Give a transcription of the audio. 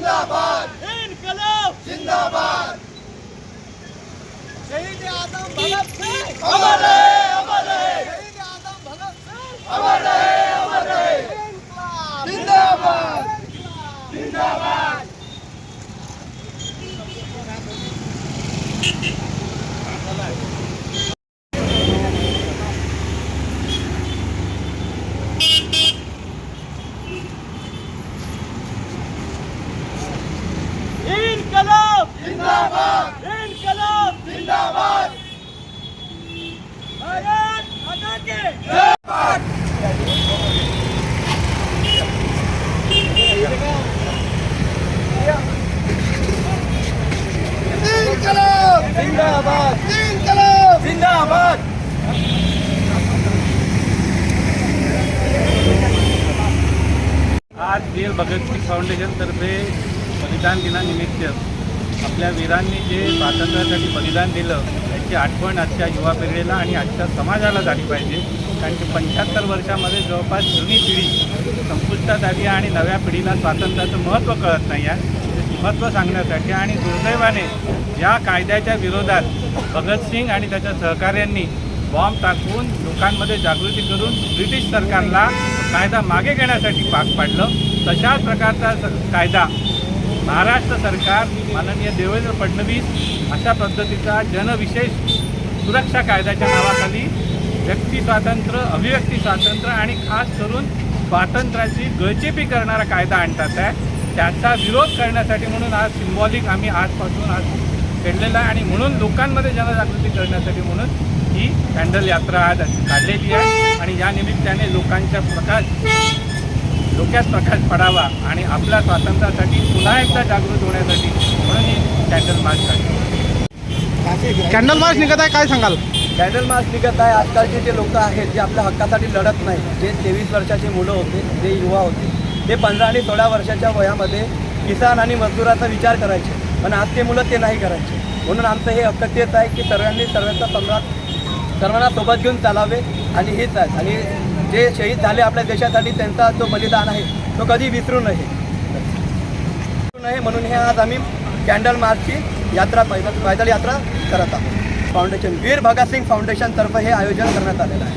जिंदाबाद, इनकलाब जिंदाबाद। शहीद आजम भगत सिंह अमर रहे, अमर रहे, शहीद आजम भगत सिंह अमर रहे, अमर रहे। इनकलाब जिंदाबाद, जिंदाबाद। इनकलाब जिंदाबाद, इनकलाब जिंदाबाद। भारत माता के जिंदाबाद। इनकलाब, जिंदाबाद इनकलाब, जिंदाबाद। आज वीर भगतसिंग फाउंडेशनतर्फे बलिदान दिनानिमित्त आपल्या वीरांनी जे स्वातंत्र्यासाठी बलिदान दिलं त्याची आठवण आजच्या युवा पिढीला आणि आजच्या समाजाला झाली पाहिजे. कारण की 75 वर्षामध्ये जवळपास जुनी पिढी संपुष्टात आली आणि नव्या पिढीला स्वातंत्र्याचं महत्त्व कळत नाही आहे. ते महत्त्व सांगण्यासाठी आणि दुर्दैवाने या कायद्याच्या विरोधात भगतसिंग आणि त्याच्या सहकाऱ्यांनी बॉम्ब टाकून लोकांमध्ये जागृती करून ब्रिटिश सरकारला कायदा मागे घेण्यासाठी भाग पाडलं. तशाच प्रकारचा कायदा महाराष्ट्र सरकार माननीय देवेंद्र फडणवीस अशा पद्धतीचा जनविशेष सुरक्षा कायद्याच्या नावाखाली व्यक्ती स्वातंत्र्य, अभिव्यक्ती स्वातंत्र्य आणि खास करून स्वातंत्र्याची गळचेपी करणारा कायदा आणतात आहे. त्याचा विरोध करण्यासाठी म्हणून आज सिम्बॉलिक आम्ही आजपासून आज केलेला आहे आणि म्हणून लोकांमध्ये जनजागृती करण्यासाठी म्हणून ही कॅन्डल यात्रा आज काढलेली आहे. आणि या निमित्ताने लोकांच्या डोक्यात प्रकाश पडावा आणि आपल्या स्वातंत्र्यासाठी पुन्हा एकदा जागृत होण्यासाठी म्हणून ही कॅन्डल मार्च काढली. कॅन्डल मार्च निघत आहे, काय सांगाल? कॅन्डल मार्च निघत आहे. आजकालचे जे लोक आहेत जे आपल्या हक्कासाठी लढत नाही, जे 23 वर्षाचे मुलं होते, जे युवा होते, ते 15 आणि 16 वर्षाच्या वयामध्ये किसान आणि मजदुराचा विचार करायचे, पण आज ते मुलं ते नाही करायचे. म्हणून आमचं हे हक्क तेच आहे की सर्वांनी सर्वांना सोबत घेऊन चालावे आणि हेच आहे. आणि जे शहीद झाले आपल्या देशासाठी त्यांचा जो बलिदान आहे तो कधी विसरू नये म्हणून हे आज आम्ही कॅन्डल मार्चची यात्रा पैदल यात्रा करत आहोत. फाउंडेशन वीर भगतसिंग फाउंडेशनतर्फे हे आयोजन करण्यात आलेलं आहे.